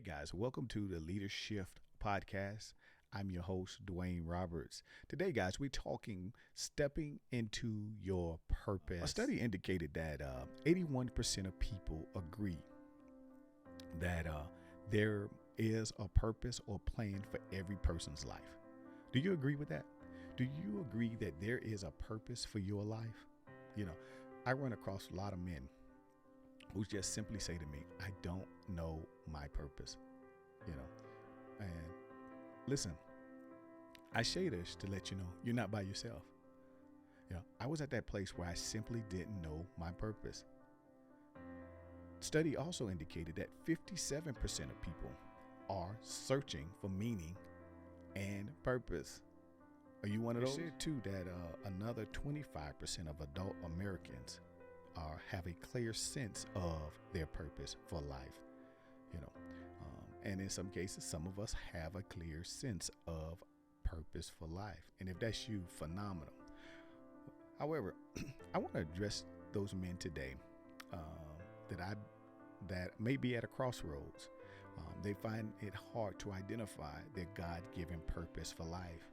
guys, welcome to the Leadership Podcast. I'm your host, Dwayne Roberts. Today, guys, we're talking stepping into your purpose. A study indicated that 81% of people agree that there is a purpose or plan for every person's life. Do you agree with that? Do you agree that there is a purpose for your life? You know, I run across a lot of men who just simply say to me, I don't know my purpose, and listen, I say this to let you know you're not by yourself. I was at that place where I simply didn't know my purpose. Study also indicated that 57% of people are searching for meaning and purpose. Are you one of those? It said too that another 25% of adult Americans have a clear sense of their purpose for life, and in some cases, some of us have a clear sense of purpose for life. And if that's you, phenomenal. However, I want to address those men today that may be at a crossroads. They find it hard to identify their God-given purpose for life.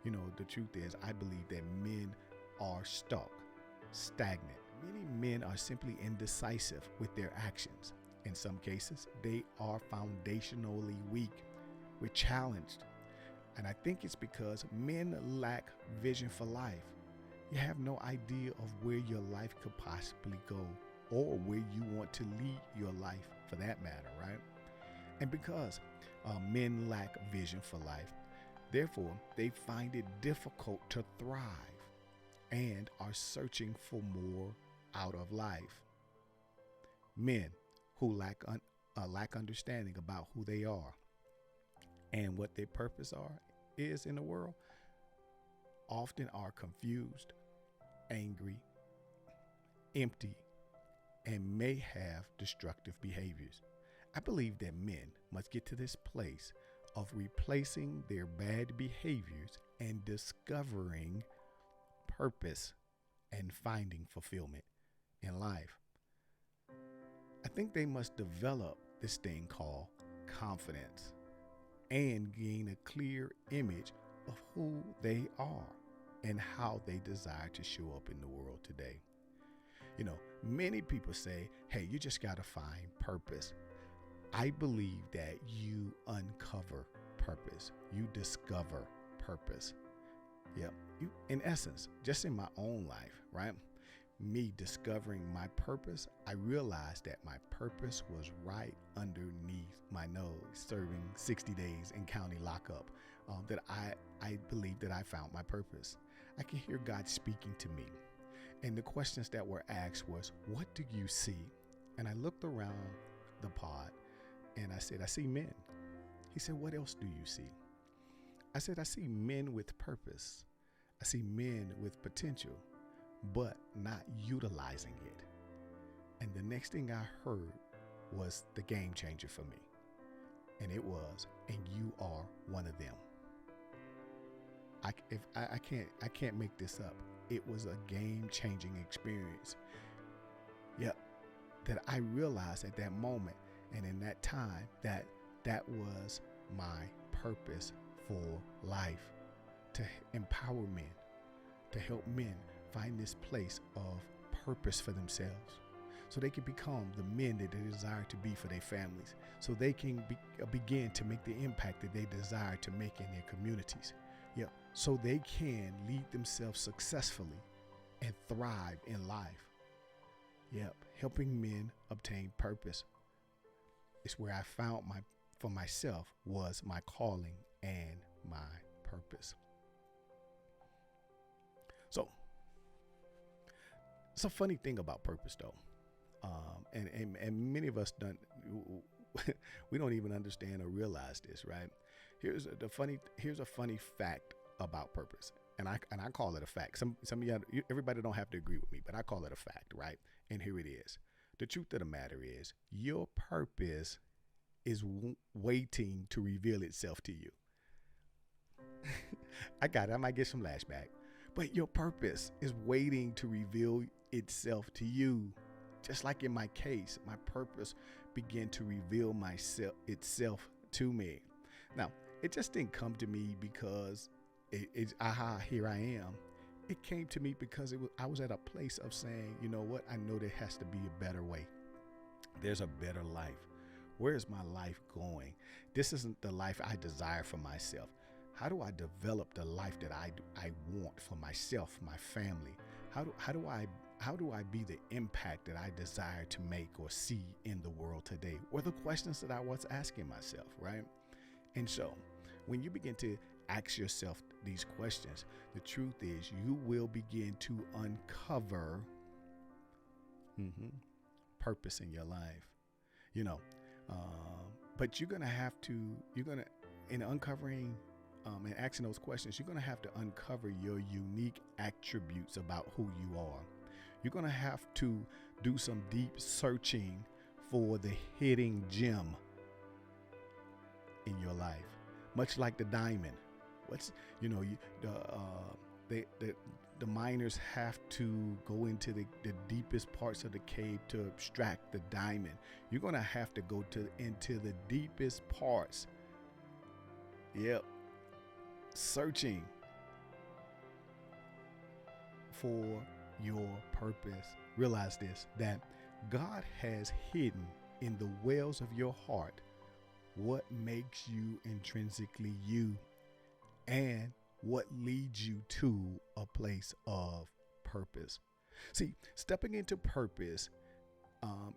The truth is, I believe that men are stuck, stagnant. Many men are simply indecisive with their actions. In some cases, they are foundationally weak. We're challenged. And I think it's because men lack vision for life. You have no idea of where your life could possibly go or where you want to lead your life for that matter, right? And because men lack vision for life, therefore, they find it difficult to thrive and are searching for more out of life. Men who lack understanding about who they are and what their purpose is in the world often are confused, angry, empty, and may have destructive behaviors. I believe that men must get to this place of replacing their bad behaviors and discovering purpose and finding fulfillment in life. I think they must develop this thing called confidence and gain a clear image of who they are and how they desire to show up in the world today. Many people say, hey, you just got to find purpose. I believe that you uncover purpose. You discover purpose. In essence, just in my own life, right? Me discovering my purpose, I realized that my purpose was right underneath my nose, serving 60 days in county lockup, that I believe that I found my purpose. I can hear God speaking to me. And the questions that were asked was, what do you see? And I looked around the pod and I said, I see men. He said, what else do you see? I said, I see men with purpose. I see men with potential, but not utilizing it. And the next thing I heard was the game changer for me. And it was, and you are one of them. I can't make this up. It was a game-changing experience. That I realized at that moment and in that time that was my purpose for life, to empower men, to help men find this place of purpose for themselves so they can become the men that they desire to be for their families, so they can begin to make the impact that they desire to make in their communities. So they can lead themselves successfully and thrive in life. Helping men obtain purpose is where I found for myself was my calling and my purpose. So it's a funny thing about purpose, though, and many of us we don't even understand or realize this, right? Here's a funny fact about purpose, and I call it a fact. Some of you, everybody don't have to agree with me, but I call it a fact, right? And here it is. The truth of the matter is, your purpose is waiting to reveal itself to you. I got it. I might get some lashback. But your purpose is waiting to reveal itself to you. Just like in my case, my purpose began to reveal myself itself to me. Now, it just didn't come to me because aha, here I am. It came to me because I was at a place of saying, you know what? I know there has to be a better way. There's a better life. Where is my life going? This isn't the life I desire for myself. How do I develop the life that I want for myself, my family? How do I be the impact that I desire to make or see in the world today? Were the questions that I was asking myself, right? And so when you begin to ask yourself these questions, the truth is you will begin to uncover purpose in your life, but in uncovering and asking those questions, you're going to have to uncover your unique attributes about who you are. You're going to have to do some deep searching for the hidden gem in your life, much like the diamond. The miners have to go into the deepest parts of the cave to extract the diamond. You're going to have to go into the deepest parts. Yep. Searching for your purpose. Realize this, that God has hidden in the wells of your heart what makes you intrinsically you and what leads you to a place of purpose. See, stepping into purpose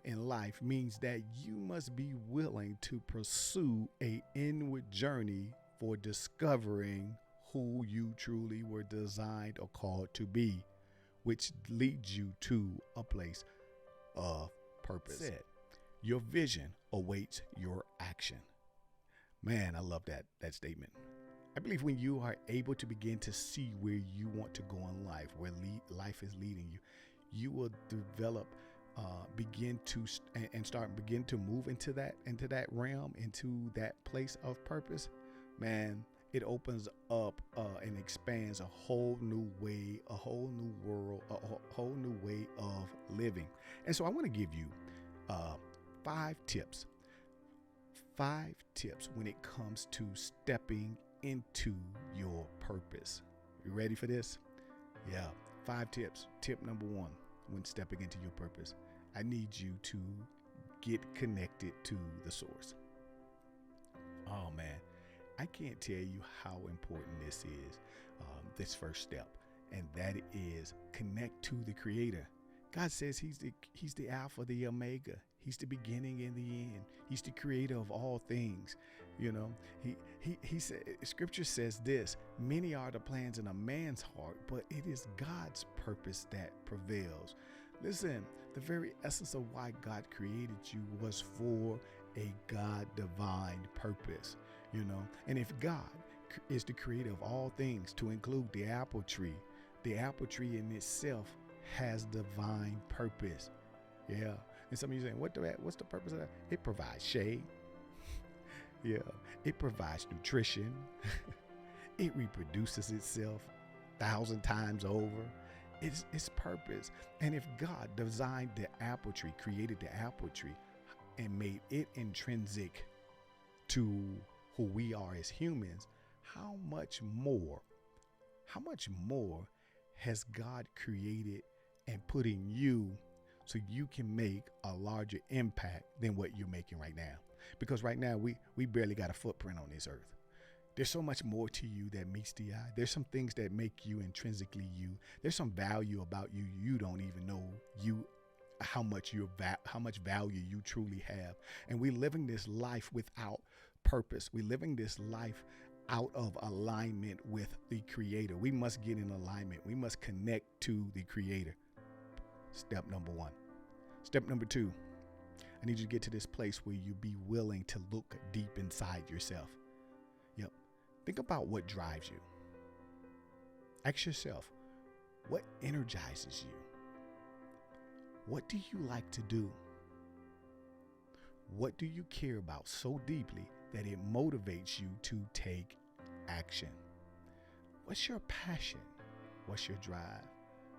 in life means that you must be willing to pursue an inward journey for discovering who you truly were designed or called to be, which leads you to a place of purpose. Your vision awaits your action. Man, I love that statement. I believe when you are able to begin to see where you want to go in life, where life is leading you, you will develop, begin to move into that realm, into that place of purpose. Man, it opens up and expands a whole new way, a whole new world, a whole new way of living. And so I want to give you 5 tips when it comes to stepping into your purpose. You ready for this? Yeah, 5 tips. Tip number 1, when stepping into your purpose, I need you to get connected to the source. Oh man, I can't tell you how important this is, this first step, and that is connect to the Creator. God says he's the Alpha, the Omega. He's the beginning and the end. He's the creator of all things. He said, Scripture says this: many are the plans in a man's heart, but it is God's purpose that prevails. Listen, the very essence of why God created you was for a God divine purpose, and if God is the creator of all things, to include the apple tree in itself has divine purpose. Yeah. And some of you saying, what's the purpose of that? It provides shade. Yeah. It provides nutrition. It reproduces itself 1,000 times over. It's purpose. And if God designed the apple tree, created the apple tree, and made it intrinsic to who we are as humans, how much more has God created and put in you so you can make a larger impact than what you're making right now? Because right now we barely got a footprint on this earth. There's so much more to you that meets the eye. There's some things that make you intrinsically you. There's some value about you you don't even know how much value you truly have. And we're living this life without purpose. We're living this life out of alignment with the Creator. We must get in alignment. We must connect to the Creator. Step number 1. Step number 2, I need you to get to this place where you be willing to look deep inside yourself. Yep. Think about what drives you. Ask yourself, what energizes you? What do you like to do? What do you care about so deeply that it motivates you to take action? What's your passion? What's your drive?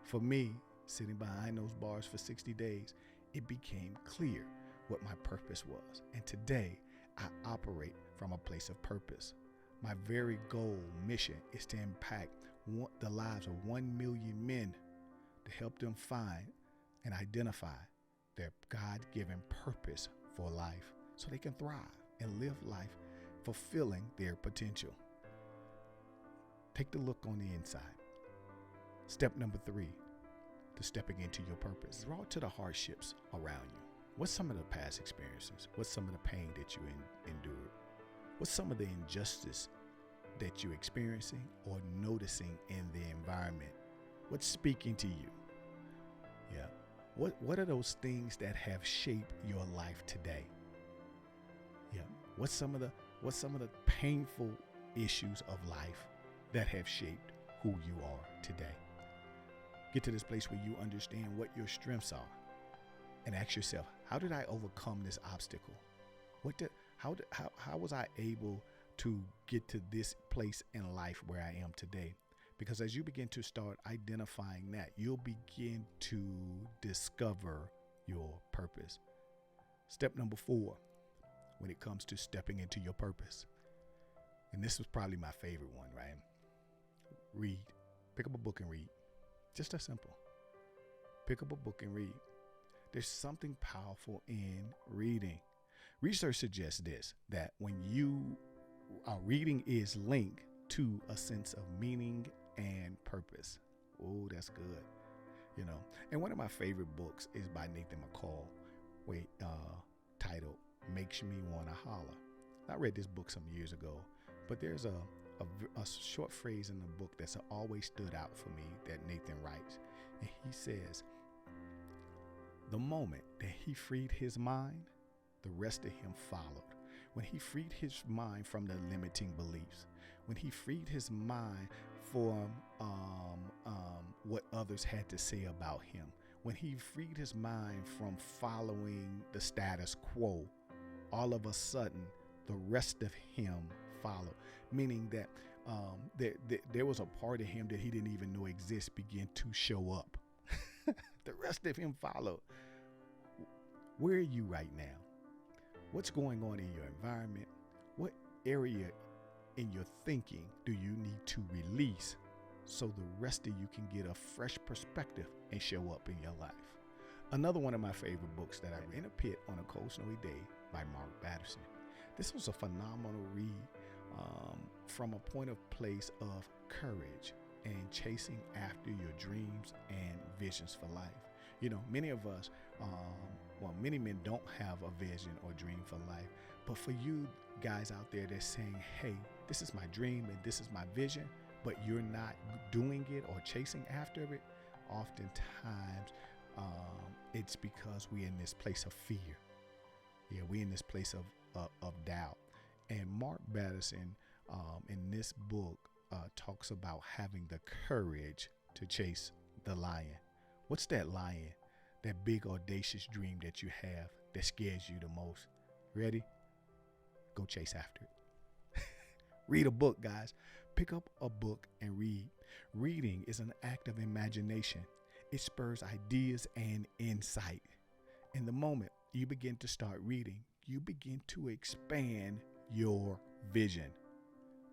For me, sitting behind those bars for 60 days, it became clear what my purpose was. And today, I operate from a place of purpose. My very goal, mission, is to impact the lives of 1 million men, to help them find and identify their God-given purpose for life so they can thrive and live life fulfilling their potential. Take the look on the inside. Step number 3 to stepping into your purpose. Draw to the hardships around you. What's some of the past experiences? What's some of the pain that you endured? What's some of the injustice that you're experiencing or noticing in the environment? What's speaking to you? Yeah. What are those things that have shaped your life today? Yeah. What's some of the painful issues of life that have shaped who you are today? Get to this place where you understand what your strengths are and ask yourself, how did I overcome this obstacle? How was I able to get to this place in life where I am today? Because as you begin to start identifying that, you'll begin to discover your purpose. Step number 4, when it comes to stepping into your purpose. And this was probably my favorite one, right? Read. Pick up a book and read. Just that simple. Pick up a book and read. There's something powerful in reading. Research suggests this, that when reading is linked to a sense of meaning and purpose. Oh, that's good. And one of my favorite books is by Nathan McCall, titled Makes Me Wanna Holler. I read this book some years ago, but there's a short phrase in the book that's always stood out for me that Nathan writes. And he says, the moment that he freed his mind, the rest of him followed. When he freed his mind from the limiting beliefs, when he freed his mind from what others had to say about him, when he freed his mind from following the status quo, all of a sudden, the rest of him followed. Meaning that there was a part of him that he didn't even know exists begin to show up. The rest of him followed. Where are you right now? What's going on in your environment? What area in your thinking do you need to release so the rest of you can get a fresh perspective and show up in your life? Another one of my favorite books that I read, In a Pit on a Cold Snowy Day by Mark Batterson. This was a phenomenal read from a point of place of courage and chasing after your dreams and visions for life. Many of us, many men don't have a vision or dream for life. But for you guys out there that's saying, hey, this is my dream and this is my vision, but you're not doing it or chasing after it, oftentimes it's because we're in this place of fear. Yeah, we're in this place of doubt. And Mark Batterson in this book talks about having the courage to chase the lion. What's that lion? That big audacious dream that you have that scares you the most. Ready? Go chase after it. Read a book, guys. Pick up a book and read. Reading is an act of imagination. It spurs ideas and insight. In the moment you begin to start reading, you begin to expand your vision.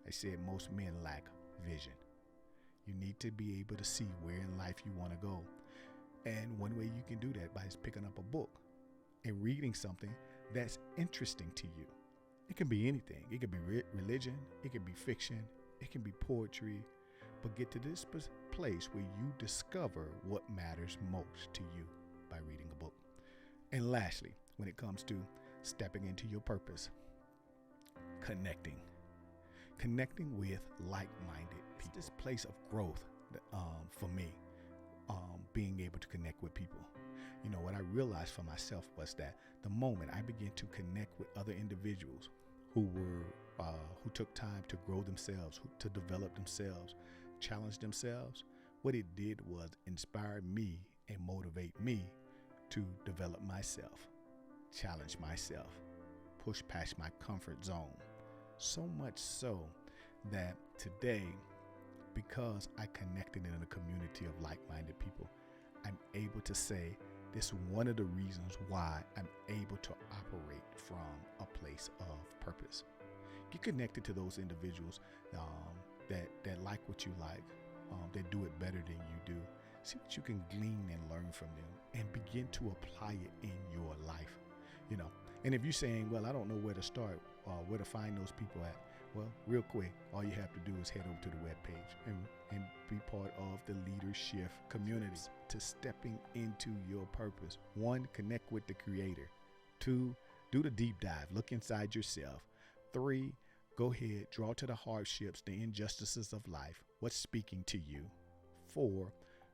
I said most men lack vision. You need to be able to see where in life you want to go. And one way you can do that by is picking up a book and reading something that's interesting to you. It can be anything. It can be religion. It can be fiction. It can be poetry. But get to this place where you discover what matters most to you by reading a book. And lastly, when it comes to stepping into your purpose, connecting with like-minded people. This place of growth for me, being able to connect with people. What I realized for myself was that the moment I began to connect with other individuals who took time to grow themselves, to develop themselves, challenge themselves, what it did was inspire me and motivate me to develop myself, challenge myself, push past my comfort zone. So much so that today, because I connected in a community of like-minded people, I'm able to say This is one of the reasons why I'm able to operate from a place of purpose. Get connected to those individuals that like what you like, that do it better than you do. See what you can glean and learn from them, and begin to apply it in your life. And if you're saying, well, I don't know where to start, where to find those people at, well, real quick, all you have to do is head over to the webpage and be part of the leadership community to stepping into your purpose. 1, connect with the Creator. 2, do the deep dive, look inside yourself. 3, go ahead, draw to the hardships, the injustices of life, what's speaking to you. 4,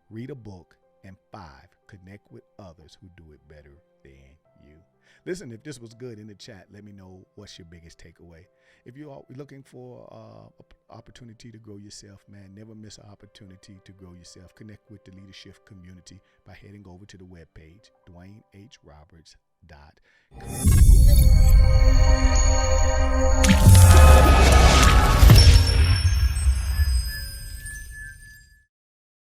read a book. And 5, connect with others who do it better than you. Listen, if this was good, in the chat, let me know what's your biggest takeaway. If you're looking for an opportunity to grow yourself, man, never miss an opportunity to grow yourself. Connect with the leadership community by heading over to the webpage, DwayneHRoberts.com.